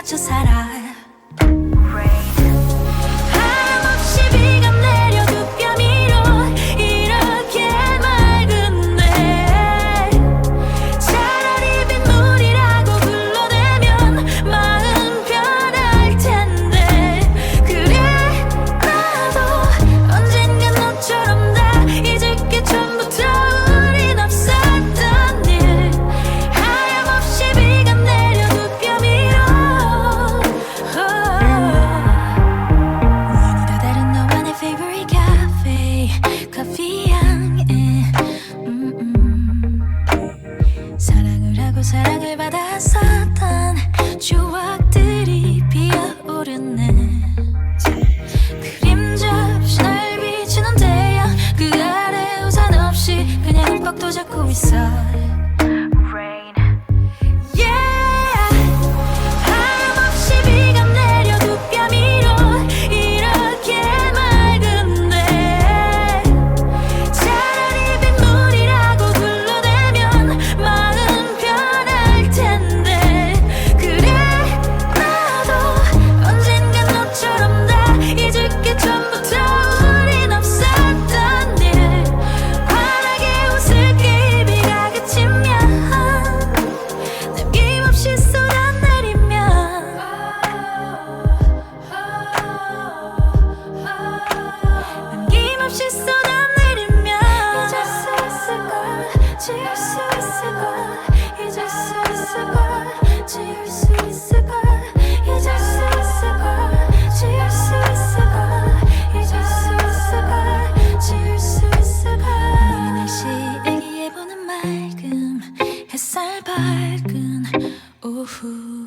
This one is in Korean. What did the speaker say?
갇혀 살아. 하염없이 비가 내려 두 뼘 위로 이렇게 맑은데 차라리 빗물이라고 불러대면 마음 편할 텐데. 그래 나도 언젠간 너처럼 다 잊을 게 처음부터 우린 없었던 일. 하염없이 비가 내려 두 뼘 위로 우연히 다 다른 너와 내 favorite cafe 커피 향에 사랑을 하고 사랑을 받았었던 추억들이 피어오르네. 그림자 없이 날 비추는 태양 그 아래 우산 없이 그냥 뻑도 잡고 있어. 하염없이 비가 내려 두 뼘 위로 이렇게 맑은데 차라리 빗물이라고 불러대면 마음 편할 텐데. 그래 나도 언젠간 너처럼 다 잊을 게 처음부터 우린 없었던 일. 환하게 웃을게 비가 그치면 남김없이 쏟아내리면 남김없이 쏟아내리면 잊을 수 있을걸 지울 수 있을걸 잊을 수 있을걸 지울 수 있을걸 잊을 수 있을걸 지울 수 있을걸 잊을 수 있을걸 지울 수 있을걸. 이 날씨 애기에 보는 맑음 햇살 밝은 오후